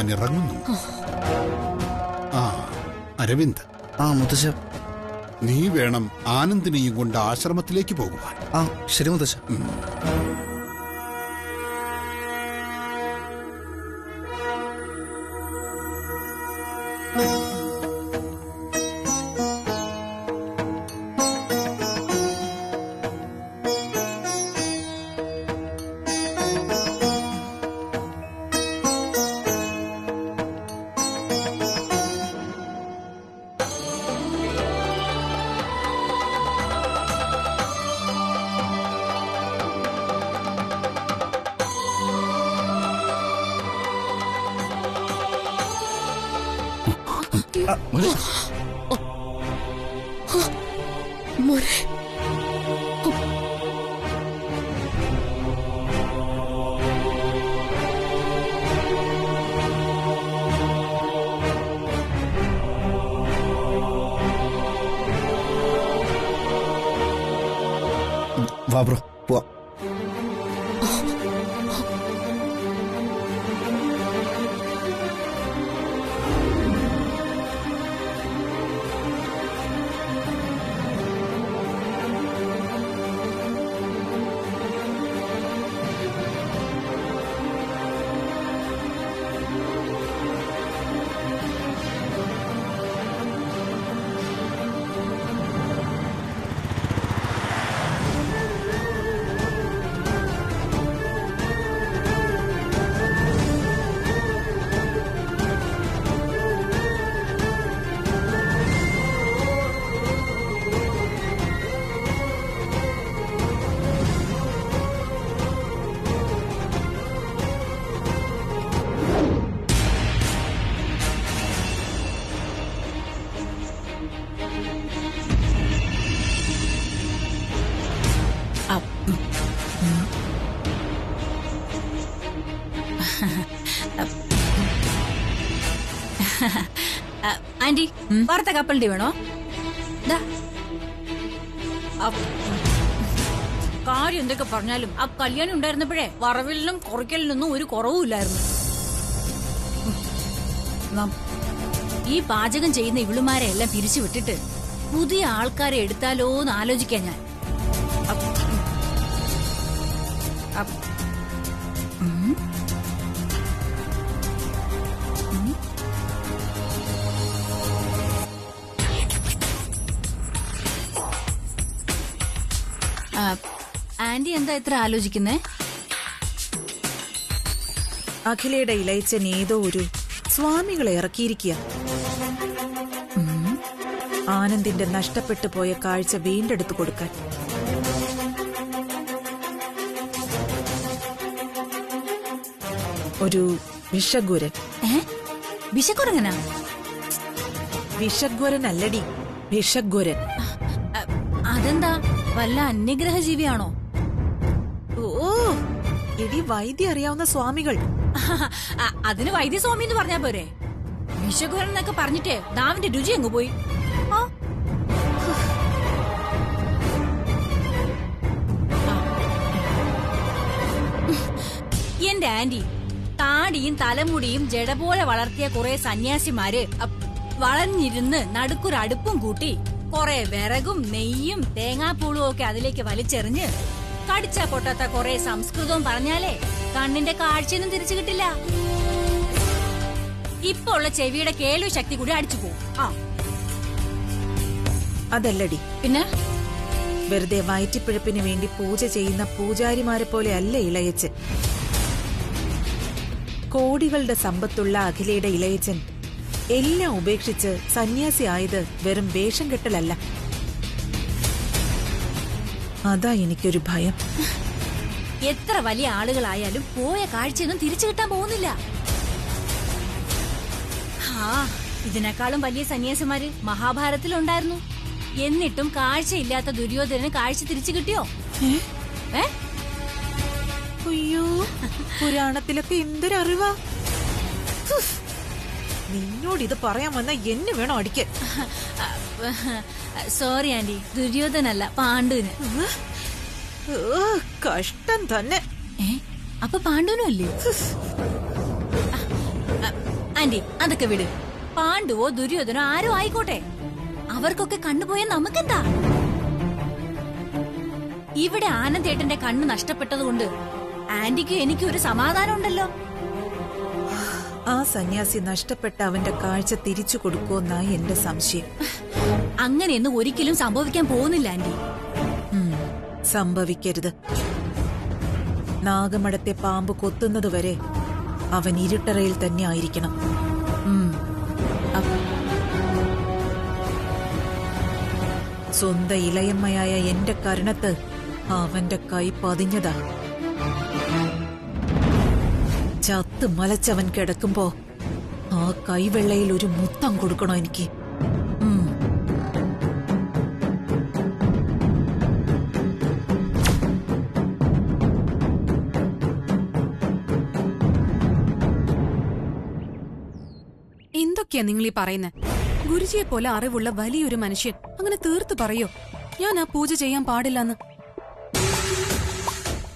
ഞാൻ ഇറങ്ങുന്നു. ആ അരവിന്ദ്, മുത്തശ്ശ. നീ വേണം ആനന്ദിനെയും കൊണ്ട് ആശ്രമത്തിലേക്ക് പോകുവാൻ. ശരി മുത്തശ്ശ. മോനെ, വാ ബ്രോ, പോവാ. ആന്റി, വാർത്ത കപ്പലിന്റെ വേണോ? കാര്യം എന്തൊക്കെ പറഞ്ഞാലും ആ കല്യാണം ഉണ്ടായിരുന്നപ്പോഴേ വറവിലിനും കുറയ്ക്കലിനൊന്നും ഒരു കുറവുമില്ലായിരുന്നു. ഈ പാചകം ചെയ്യുന്ന ഇവളുമാരെ എല്ലാം പിരിച്ചു വിട്ടിട്ട് പുതിയ ആൾക്കാരെ എടുത്താലോ എന്ന് ആലോചിക്കാൻ ഞാൻ. ആന്റി എന്താ ഇത്ര ആലോചിക്കുന്നേ? അഖിലയുടെ ഇളയച്ചൻ ഏതോ ഒരു സ്വാമികളെ ഇറക്കിയിരിക്കുക. ആനന്ദിന്റെ നഷ്ടപ്പെട്ടു പോയ കാഴ്ച വീണ്ടെടുത്തു കൊടുക്കാൻ. ഒരു വിഷഗ്വരൻ. വിഷക്കുരങ്ങനാ? വിഷഗ്വരൻ അല്ലടി, വിഷഗ്വരൻ. അതെന്താ, വല്ല അന്യഗ്രഹ ജീവിയാണോ? ഓ, ഇടി വൈദ്യം അറിയാവുന്ന സ്വാമികൾ. അതിന് വൈദ്യസ്വാമി എന്ന് പറഞ്ഞാ പോരെ? വിഷകുരൻ എന്നൊക്കെ പറഞ്ഞിട്ട് ദാവിന്റെ രുചി അങ്ങ് പോയി. എന്റെ ആന്റി, താടിയും തലമുടിയും ജട പോലെ വളർത്തിയ കുറെ സന്യാസിമാര് വളഞ്ഞിരുന്ന് നടുക്കൊരടുപ്പും കൂട്ടി കുറെ വിറകും നെയ്യും തേങ്ങാപ്പൂളും ഒക്കെ അതിലേക്ക് വലിച്ചെറിഞ്ഞ് കടിച്ച പൊട്ടാത്ത കുറെ സംസ്കൃതവും പറഞ്ഞാലേ കണ്ണിന്റെ കാഴ്ചയൊന്നും തിരിച്ചു കിട്ടില്ല. ഇപ്പൊ ഉള്ള ചെവിയുടെ കേൾവി ശക്തി കൂടി അടിച്ചു പോവും. അതല്ലടി, പിന്നെ വെറുതെ വയറ്റിപ്പിഴപ്പിന് വേണ്ടി പൂജ ചെയ്യുന്ന പൂജാരിമാരെ പോലെ അല്ല ഇളയച്ചൻ. കോടികളുടെ സമ്പത്തുള്ള അഖിലയുടെ ഇളയച്ചൻ എല്ലാം ഉപേക്ഷിച്ച് സന്യാസി ആയത് വെറും വേഷം കെട്ടലല്ല. അതാ എനിക്കൊരു ഭയം. എത്ര വലിയ ആളുകളായാലും പോയ കാഴ്ചയൊന്നും തിരിച്ചു കിട്ടാൻ പോകുന്നില്ല. ഇതിനേക്കാളും വലിയ സന്യാസിമാര് മഹാഭാരതത്തിലുണ്ടായിരുന്നു. എന്നിട്ടും കാഴ്ചയില്ലാത്ത ദുര്യോധനന് കാഴ്ച തിരിച്ചു കിട്ടിയോ? അയ്യോ, പുരാണത്തിലൊക്കെ എന്തൊരറിവാ. നിന്നോട് ഇത് പറയാൻ വന്ന എന്നെ വേണോ അടിക്കാൻ? സോറി ആന്റി, ദുര്യോധനല്ല, പാണ്ഡുവിന്. കഷ്ടം തന്നെ. അപ്പൊ പാണ്ഡുവിനും അല്ലേ? ആന്റി അതൊക്കെ വിട്. പാണ്ഡുവോ ദുര്യോധനോ ആരോ ആയിക്കോട്ടെ, അവർക്കൊക്കെ കണ്ണുപോയ നമുക്കെന്താ? ഇവിടെ ആനന്ദേട്ടന്റെ കണ്ണ് നഷ്ടപ്പെട്ടതുകൊണ്ട് ആന്റിക്ക് എനിക്ക് ഒരു സമാധാനം ഉണ്ടല്ലോ. ആ സന്യാസി നഷ്ടപ്പെട്ട അവന്റെ കാഴ്ച തിരിച്ചു കൊടുക്കുമെന്നായി എന്റെ സംശയം. അങ്ങനെയൊന്നും ഒരിക്കലും സംഭവിക്കാൻ പോകുന്നില്ല ആന്റി. സംഭവിക്കരുത്. നാഗമടത്തെ പാമ്പ് കൊത്തുന്നതുവരെ അവൻ ഇരുട്ടറയിൽ തന്നെ ആയിരിക്കണം. സ്വന്തം ഇളയമ്മയായ എന്റെ കരുണത്ത് അവന്റെ കൈ പതിഞ്ഞതാ. ചത്ത് മലച്ചവൻ കിടക്കുമ്പോ ആ കൈവെള്ളയിൽ ഒരു മുത്തം കൊടുക്കണോ എനിക്ക്? എന്തൊക്കെയാ നിങ്ങൾ ഈ പറയുന്നത്? ഗുരുജിയെ പോലെ അറിവുള്ള വലിയൊരു മനുഷ്യൻ അങ്ങനെ തീർത്തു പറയോ ഞാൻ ആ പൂജ ചെയ്യാൻ പാടില്ലെന്ന്?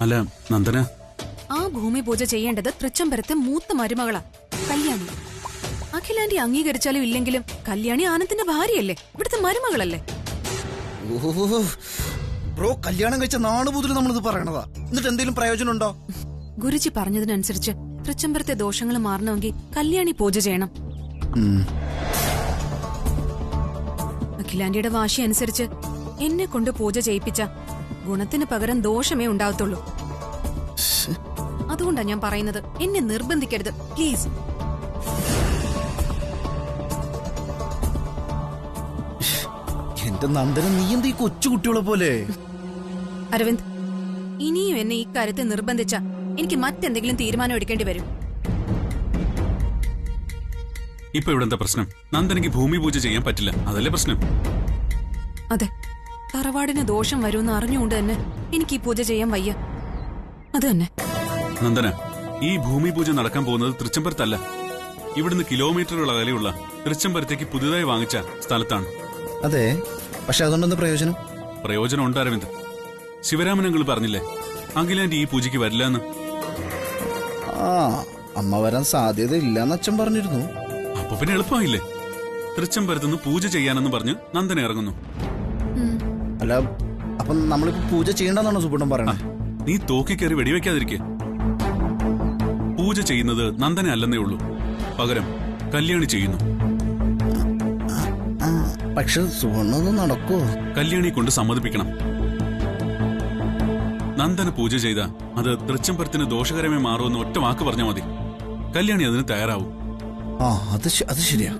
അല്ല നന്ദന, ആ ഭൂമി പൂജ ചെയ്യേണ്ടത് തൃച്ചംബരത്തെ മൂത്ത മരുമകളാ, കല്യാണി. അഖിലാന്റി അംഗീകരിച്ചാലും ഇല്ലെങ്കിലും കല്യാണി ആനന്ദിന്റെ ഭാര്യയല്ലേ, ഇവിടുത്തെ മരുമകളല്ലേ. ഓഹോ ബ്രോ, കല്യാണം കഴിച്ച നാട് മുതൽ നമ്മളിത് പറയണതാ. എന്നിട്ട് എന്തെങ്കിലും പ്രയോജനം ഉണ്ടോ? ഗുരുജി പറഞ്ഞതിനനുസരിച്ച് തൃച്ചംബരത്തെ ദോഷങ്ങൾ മാറണമെങ്കിൽ കല്യാണി പൂജ ചെയ്യണം. അഖിലാന്റിയുടെ വാശി അനുസരിച്ച് എന്നെ കൊണ്ട് പൂജ ചെയ്യിപ്പിച്ച ഗുണത്തിന് പകരം ദോഷമേ ഉണ്ടാവത്തുള്ളൂ. അതുകൊണ്ടാ ഞാൻ പറയുന്നത്, എന്നെ നിർബന്ധിക്കരുത് പ്ലീസ്. എന്റെ നന്ദന, നീ എന്താ ഈ കൊച്ചുകുട്ടികളെ പോലെ? അരവിന്ദ്, ഇനിയും എന്നെ ഈ കാര്യത്തെ നിർബന്ധിച്ച എനിക്ക് മറ്റെന്തെങ്കിലും തീരുമാനം എടുക്കേണ്ടി വരും. ഇപ്പൊ ഇവിടെ എന്താ പ്രശ്നം? നന്ദനയ്ക്ക് ഭൂമി പൂജ ചെയ്യാൻ പറ്റില്ല, അതല്ലേ പ്രശ്നം? അതെ, തറവാടിന് ദോഷം വരുമെന്ന് അറിഞ്ഞുകൊണ്ട് തന്നെ എനിക്ക് ഈ പൂജ ചെയ്യാൻ വയ്യ. അത് തന്നെ. നന്ദന, ഈ ഭൂമി പൂജ നടക്കാൻ പോകുന്നത് തൃച്ചംബരത്തല്ല, ഇവിടുന്ന് കിലോമീറ്ററുകൾ അകലെയുള്ള തൃച്ചംബരത്തേക്ക് പുതുതായി വാങ്ങിച്ച സ്ഥലത്താണ്. അതെ, പക്ഷെ അതുകൊണ്ടെന്താ പ്രയോജനം? പ്രയോജനം ഉണ്ട് അരവിന്ദ്. ശിവരാമനങ്ങൾ പറഞ്ഞില്ലേ അഖിലാന്റി ഈ പൂജയ്ക്ക് വരില്ല എന്ന്? ആ, അമ്മ വരാൻ സാധ്യത ഇല്ലാന്ന് അച്ഛൻ പറഞ്ഞിരുന്നു. അപ്പൊ പിന്നെ എളുപ്പമായില്ലേ? തൃച്ചംബരത്തുനിന്ന് പൂജ ചെയ്യാനെന്ന് പറഞ്ഞ് നന്ദന ഇറങ്ങുന്നു. അല്ല, അപ്പൊ നമ്മളിപ്പോ പൂജ ചെയ്യണ്ടെന്നാണോ സുബുട്ടൻ പറയണേ? നീ തോക്കിക്കയറി വെടിവെക്കാതിരിക്കെ. പൂജ ചെയ്യുന്നത് നന്ദന അല്ലെന്നേ ഉള്ളൂ, പകരം കല്യാണി ചെയ്യുന്നു. പക്ഷെ സുവർണത് നടക്കോ? കല്യാണി കൊണ്ട് സമ്മതിപ്പിക്കണം. നന്ദന പൂജ ചെയ്ത അത് തൃച്ചംബരത്തിന് ദോഷകരമായി മാറുമെന്ന് ഒറ്റ വാക്ക് പറഞ്ഞാൽ മതി, കല്യാണി അതിന് തയ്യാറാവും. ആ, അത് ശരിയാ.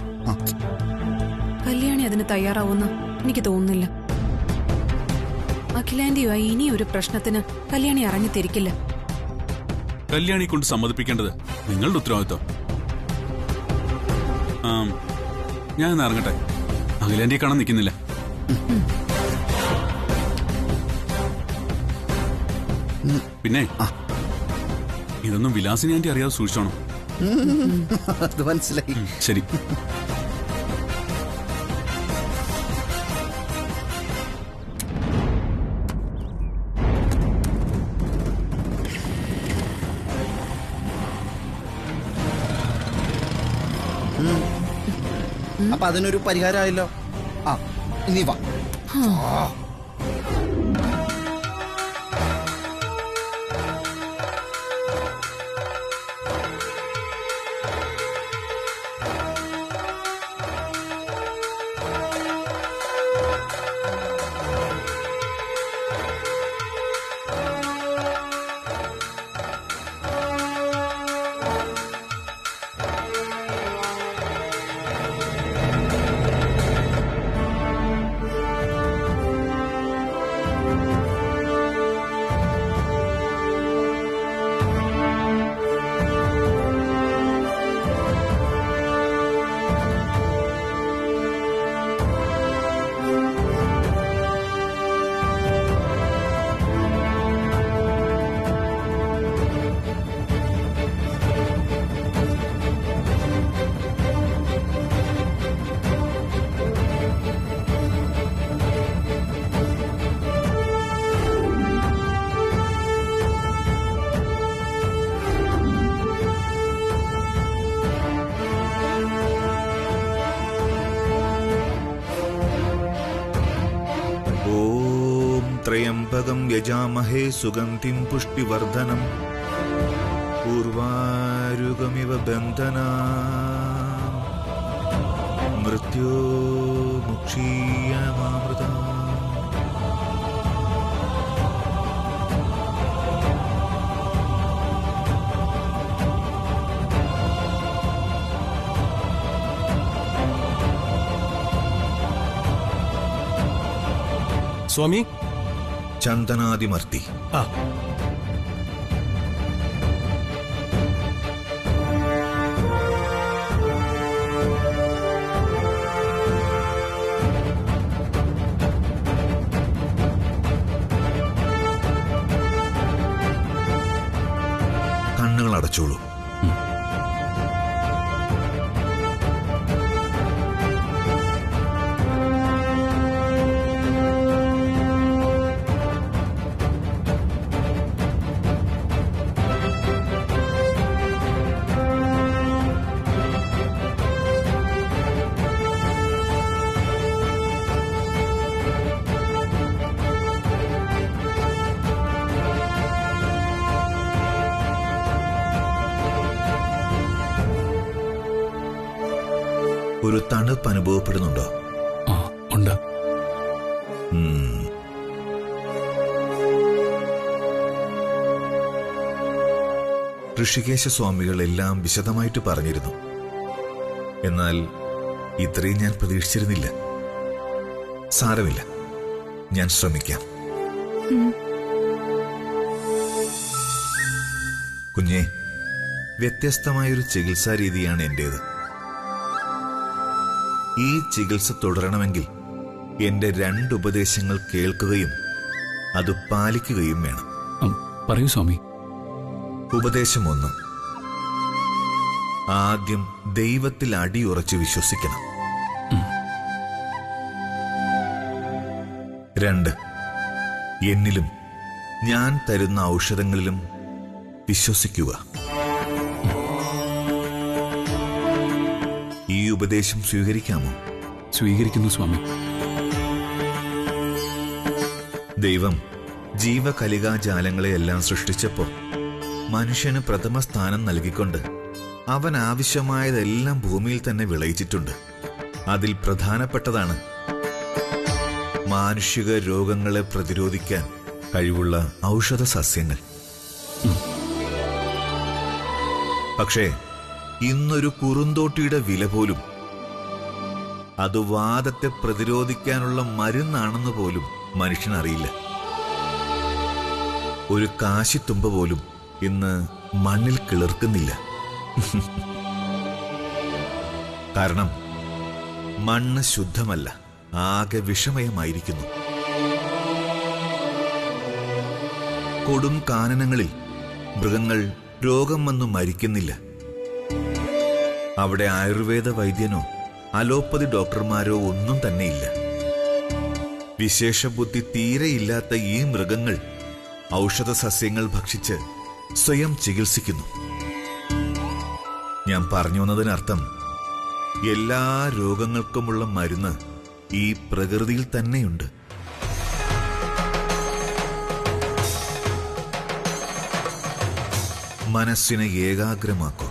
കല്യാണി അതിന് തയ്യാറാവുമെന്ന് എനിക്ക് തോന്നുന്നില്ല. അഖിലാന്റിയുമായി ഇനി ഒരു പ്രശ്നത്തിന് കല്യാണി ഇറങ്ങിത്തിരിക്കില്ല. കല്യാണി കൊണ്ട് സമ്മതിപ്പിക്കേണ്ടത് നിങ്ങളുടെ ഉത്തരവാദിത്വം. ഞാൻ ഇന്ന് ഇറങ്ങട്ടെ, അഖിലാന്റിയെ കാണാൻ നിൽക്കുന്നില്ല. പിന്നെ ഇതൊന്നും വിലാസിനി ആന്റി അറിയാതെ സൂക്ഷിച്ചോണം. അത് മനസ്സിലായി. ശരി. അപ്പൊ അതിനൊരു പരിഹാരമായല്ലോ. ആ, ഇനി വാ. त्र्यम्बकं यजामहे सुगन्धिं पुष्टिवर्धनं पूर्वारुगमिव बन्धना मृत्योर्मुक्षीयमामृता. സ്വാമി, ചന്ദനാദിമർത്തി. ആ കണ്ണുകൾ അടച്ചോളൂ. ഒരു തണുപ്പ് അനുഭവപ്പെടുന്നുണ്ടോ? ഉണ്ട്. ഋഷികേശ സ്വാമികൾ എല്ലാം വിശദമായിട്ട് പറഞ്ഞിരുന്നു. എന്നാൽ ഇത്രയും ഞാൻ പ്രതീക്ഷിച്ചിരുന്നില്ല. സാരമില്ല, ഞാൻ ശ്രമിക്കാം. കുഞ്ഞെ, വ്യത്യസ്തമായൊരു ചികിത്സാ രീതിയാണ് എന്റേത്. ഈ ചികിത്സ തുടരണമെങ്കിൽ എന്റെ 2 ഉപദേശങ്ങൾ കേൾക്കുകയും അത് പാലിക്കുകയും വേണം. പറയൂ സ്വാമി. ഉപദേശം 1: ആദ്യം ദൈവത്തിൽ അടിയുറച്ച് വിശ്വസിക്കണം. 2: എന്നിലും ഞാൻ തരുന്ന ഔഷധങ്ങളിലും വിശ്വസിക്കുക. ഈ ഉപദേശം സ്വീകരിക്കാമോ? സ്വീകരിക്കുന്നു സ്വാമി. ദൈവം ജീവകലികാജാലങ്ങളെയെല്ലാം സൃഷ്ടിച്ചപ്പോൾ മനുഷ്യന് പ്രഥമ സ്ഥാനം നൽകിക്കൊണ്ട് അവൻ ആവശ്യമായതെല്ലാം ഭൂമിയിൽ തന്നെ വിളയിച്ചിട്ടുണ്ട്. അതിൽ പ്രധാനപ്പെട്ടതാണ് മാനുഷിക രോഗങ്ങളെ പ്രതിരോധിക്കാൻ കഴിവുള്ള ഔഷധ സസ്യങ്ങൾ. പക്ഷേ ഇന്നൊരു കുറുന്തോട്ടിയുടെ വില പോലും, അത് വാദത്തെ പ്രതിരോധിക്കാനുള്ള മരുന്നാണെന്ന് പോലും മനുഷ്യനറിയില്ല. ഒരു കാശിത്തുമ്പ പോലും ഇന്ന് മണ്ണിൽ കിളിർക്കുന്നില്ല. കാരണം മണ്ണ് ശുദ്ധമല്ല, ആകെ വിഷമയമായിരിക്കുന്നു. കൊടും കാനനങ്ങളിൽ മൃഗങ്ങൾ രോഗം വന്നു മരിക്കുന്നില്ല. അവിടെ ആയുർവേദ വൈദ്യനോ അലോപ്പതി ഡോക്ടർമാരോ ഒന്നും തന്നെയില്ല. വിശേഷബുദ്ധി തീരെയില്ലാത്ത ഈ മൃഗങ്ങൾ ഔഷധ സസ്യങ്ങൾ ഭക്ഷിച്ച് സ്വയം ചികിത്സിക്കുന്നു. ഞാൻ പറഞ്ഞു വന്നതിനർത്ഥം എല്ലാ രോഗങ്ങൾക്കുമുള്ള മരുന്ന് ഈ പ്രകൃതിയിൽ തന്നെയുണ്ട്. മനസ്സിനെ ഏകാഗ്രമാക്കൂ.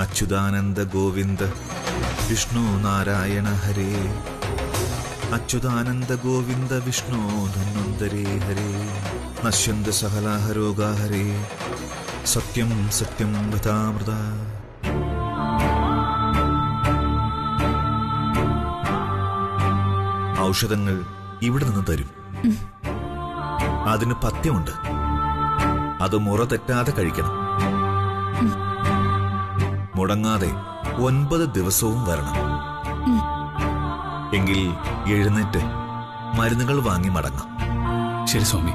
അച്യുതാനന്ദ ഗോവിന്ദ വിഷ്ണു നാരായണ ഹരേ. അച്യുതാനന്ദ ഗോവിന്ദ വിഷ്ണു ധന്വന്തരേ ഹരേ. നശ്യന്ത സകലാഹ രോഗാ ഹരേ. സത്യം സത്യം വദാമൃത. ഔഷധങ്ങൾ ഇവിടെ നിന്ന് തരും. അതിന് പഥ്യമുണ്ട്. അത് മുറ തെറ്റാതെ കഴിക്കണം. മുടങ്ങാതെ 9 ദിവസവും വരണം. എങ്കിൽ എഴുന്നേറ്റ് മരുന്നുകൾ വാങ്ങി മടങ്ങാം. ശരി സ്വാമി.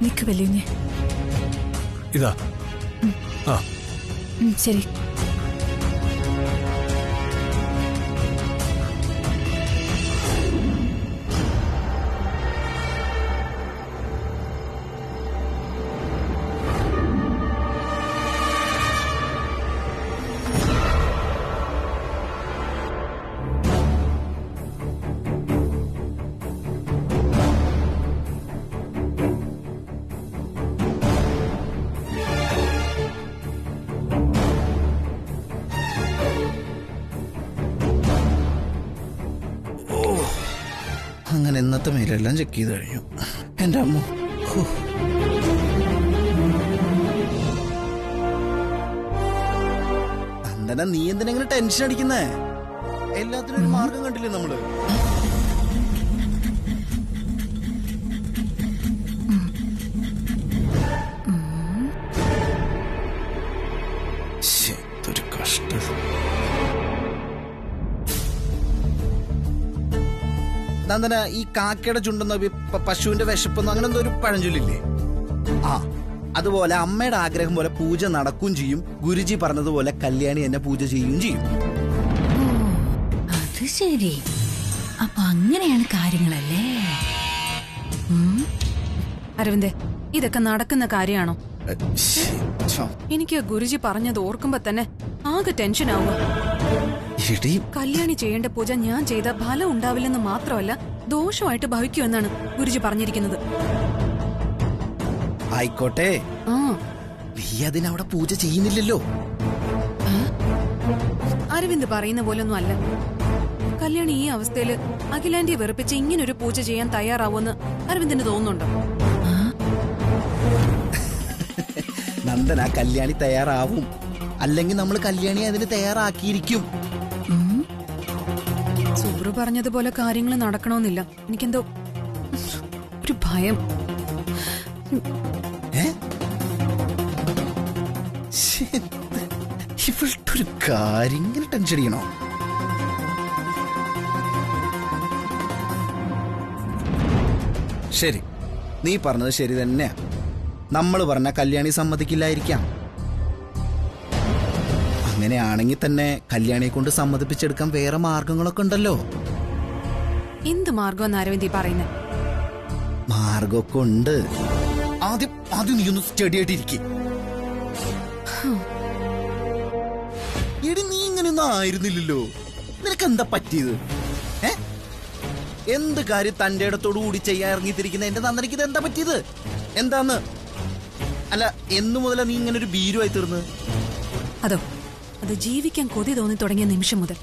നിക്ക് വലിയ ഇതാ. ആ ശരി. അങ്ങനെ ഇന്നത്തെ മെയിലെല്ലാം ചെക്ക് ചെയ്ത് കഴിഞ്ഞു. എന്റെ അമ്മ, ഹോ. നന്ദന, നീ എന്തിനെങ്കിലും ടെൻഷൻ അടിക്കുന്നേ? എല്ലാത്തിനും ഒരു മാർഗം കണ്ടില്ലേ നമ്മള്? ഒരു കഷ്ടം. നന്ദന, ഈ കാക്കയുടെ ചുണ്ടെന്ന പശുവിന്റെ വിശപ്പെന്നോ അങ്ങനെ എന്തോ ഒരു പഴഞ്ചൊല്ലില്ലേ? ആ, അതുപോലെ അമ്മയുടെ ആഗ്രഹം പോലെ പൂജ നടക്കുകയും ചെയ്യും. ഗുരുജി പറഞ്ഞതുപോലെ കല്യാണി എന്നെ പൂജ ചെയ്യുകയും ചെയ്യും. അത് ശരി. അപ്പൊ അങ്ങനെയാണ് കാര്യങ്ങളല്ലേ? അരവിന്ദേ, ഇതൊക്കെ നടക്കുന്ന കാര്യമാണോ? എനിക്ക് ഗുരുജി പറഞ്ഞത് ഓർക്കുമ്പോ തന്നെ ആകെ ടെൻഷൻ ആവുക. കല്യാണി ചെയ്യേണ്ട പൂജ ഞാൻ ചെയ്ത ഫലം ഉണ്ടാവില്ലെന്ന് മാത്രമല്ല ദോഷമായിട്ട് ഭവിക്കുമെന്നാണ് ഗുരുജി പറഞ്ഞിരിക്കുന്നത്. ആയിക്കോട്ടെ, ആ, നീ അതിനവിടെ പൂജ ചെയ്യുന്നില്ലല്ലോ. അരവിന്ദ് പറയുന്ന പോലൊന്നും അല്ല. കല്യാണി ഈ അവസ്ഥയില് അഖിലാന്റിയെ വെറുപ്പിച്ച് ഇങ്ങനൊരു പൂജ ചെയ്യാൻ തയ്യാറാവുമെന്ന് അരവിന്ദിന് തോന്നുന്നുണ്ടോ? നന്ദന, കല്യാണി തയ്യാറാവും. അല്ലെങ്കിൽ നമ്മൾ കല്യാണി അതിന് തയ്യാറാക്കിയിരിക്കും. സുബ്രു പറഞ്ഞതുപോലെ കാര്യങ്ങൾ നടക്കണമെന്നില്ല. എനിക്കെന്തോ ഒരു ഭയം. ഇവളുടെ ഒരു കാര്യം ഇങ്ങനെ ടെൻഷൻ അടിക്കണോ? ശരി, നീ പറഞ്ഞത് ശരി തന്നെയാ. നമ്മൾ പറഞ്ഞ കല്യാണി സമ്മതിക്കില്ലായിരിക്കാം. അങ്ങനെയാണെങ്കിൽ തന്നെ കല്യാണിയെ കൊണ്ട് സമ്മതിപ്പിച്ചെടുക്കാൻ വേറെ മാർഗങ്ങളൊക്കെ ഉണ്ടല്ലോ. എന്ത് മാർഗമെന്ന് അരവിന്ദ് പറയുന്നത്? മാർഗമൊക്കെ ഉണ്ട്. ആദ്യം നീ ഒന്ന് സ്റ്റഡി ആയിട്ടിരിക്കും. എടി, നീ ഇങ്ങനെയൊന്നും ആയിരുന്നില്ലല്ലോ. നിനക്ക് എന്താ പറ്റിയത്? എന്ത് കാര്യം തന്റെ ഇടത്തോടു കൂടി ചെയ്യാൻ ഇറങ്ങിത്തിരിക്കുന്ന എന്റെ നന്ദനയ്ക്ക് ഇത് എന്താ പറ്റിയത്? എന്താന്ന്? അല്ല, എന്നു മുതലാ നീ ഇങ്ങനെ ഒരു ഭീരുവായി തീർന്ന്? അത് ജീവിക്കാൻ കൊതി തോന്നി തുടങ്ങിയ നിമിഷം മുതൽ.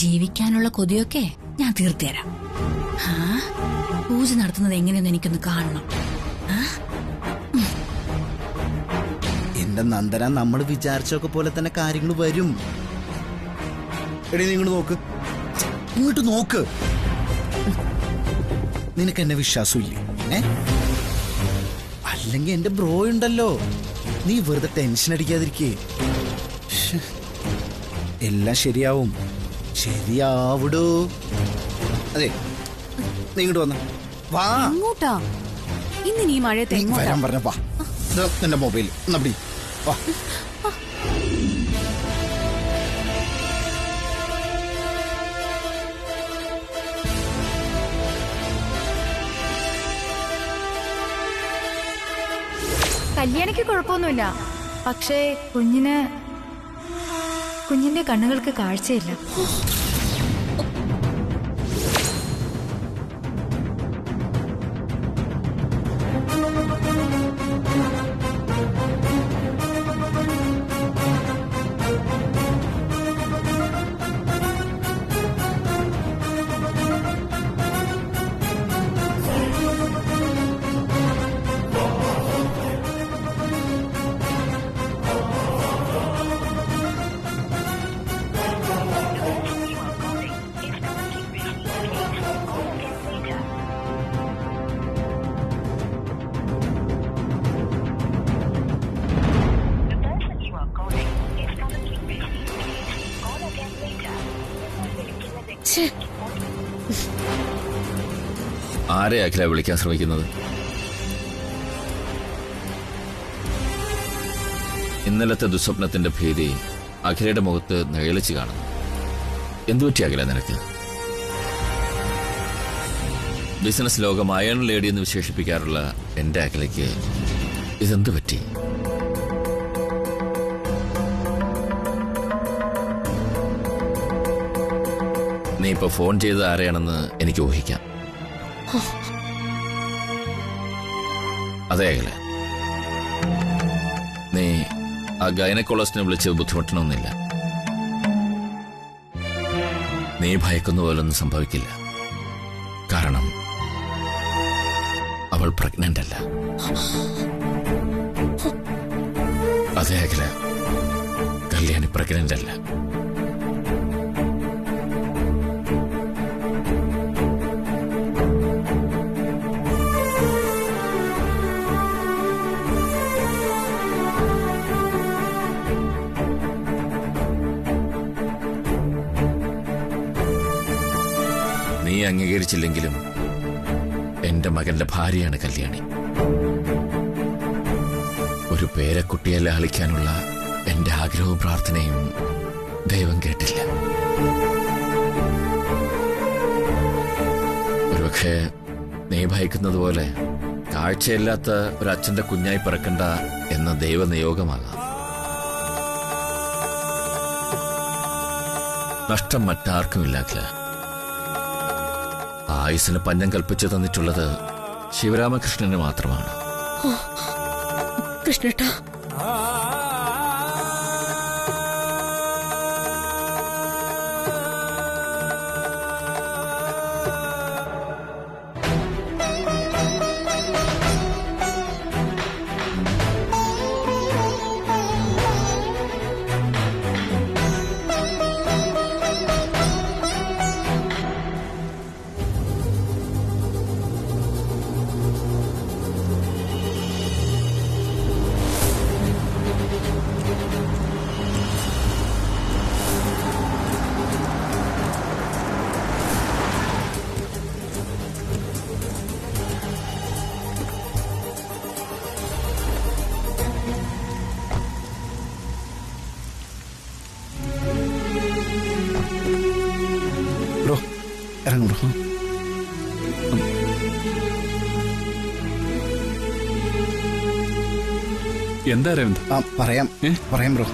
ജീവിക്കാനുള്ള കൊതിയൊക്കെ ഞാൻ തീർത്തുതരാം. പൂജ നടത്തുന്നത് എങ്ങനെയെന്ന് എനിക്കൊന്ന് കാണണം. എന്റെ നന്ദന, നമ്മൾ വിചാരിച്ചൊക്കെ പോലെ തന്നെ കാര്യങ്ങൾ വരും. എടി, നീ ഇങ്ങോട്ട് നോക്ക്. നിനക്ക് എന്നെ വിശ്വാസമില്ലേ? അല്ലെങ്കിൽ എന്റെ ബ്രോ ഉണ്ടല്ലോ. നീ വെറുതെ ടെൻഷൻ അടിക്കാതിരിക്കേ. എല്ലാം ശരിയാവും. ശരിയാവിടോ. അതെ, നീ ഇങ്ങോട്ട് വന്ന വാ. എങ്ങോട്ടാ? ഇന്ന് നീ മഴയത്ത് എങ്ങോട്ടാ? വരാൻ പറഞ്ഞ വാ. നിന്റെ മൊബൈൽ നമ്പടി വാ. കല്യാണിക്ക് കുഴപ്പമൊന്നുമില്ല. പക്ഷേ കുഞ്ഞിന്റെ കണ്ണുകൾക്ക് കാഴ്ചയില്ല. ആരെ അഖില വിളിക്കാൻ ശ്രമിക്കുന്നത്? ഇന്നലത്തെ ദുസ്വപ്നത്തിന്റെ ഭീതി അഖിലയുടെ മുഖത്ത് നിഴലിച്ച് കാണുന്നു. എന്തുപറ്റി അഖില നിനക്ക്? ബിസിനസ് ലോകം അയൺ ലേഡി എന്ന് വിശേഷിപ്പിക്കാറുള്ള എന്റെ അഖിലയ്ക്ക് ഇതെന്തു പറ്റി? നീ ഇപ്പൊ ഫോൺ ചെയ്ത് ആരെയാണെന്ന് എനിക്ക് ഊഹിക്കാം. അതെ അഖില, നീ ആ ഗൈനക്കോളജിനെ വിളിച്ച് ബുദ്ധിമുട്ടണമെന്നില്ല. നീ ഭയക്കുന്ന പോലൊന്നും സംഭവിക്കില്ല. കാരണം അവൾ പ്രഗ്നന്റ് അല്ല. അതെ അഖില, കല്യാണി പ്രഗ്നന്റ് അല്ല. നീ അംഗീകരിച്ചില്ലെങ്കിലും എന്റെ മകന്റെ ഭാര്യയാണ് കല്യാണി. ഒരു പേരക്കുട്ടിയെ ലാളിക്കാനുള്ള എന്റെ ആഗ്രഹവും പ്രാർത്ഥനയും ദൈവം കേട്ടില്ല. ഒരുപക്ഷെ നീ ഭയക്കുന്നത് പോലെ കാഴ്ചയില്ലാത്ത ഒരു അച്ഛന്റെ കുഞ്ഞായി പിറക്കണ്ട എന്ന ദൈവനിയോഗമാകാം. നഷ്ടം മറ്റാർക്കുമില്ല അഖില. ആയുസിന് പഞ്ഞം കൽപ്പിച്ചു തന്നിട്ടുള്ളത് ശിവരാമകൃഷ്ണന് മാത്രമാണ്. കൃഷ്ണേട്ടാ, ബ്രോ ഇറങ്ങും ബ്രോ. എന്താ രവിന്ദ്? ആ പറയാം പറയാം ബ്രോ.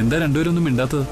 എന്താ രണ്ടുപേരൊന്നും മിണ്ടാത്തത്?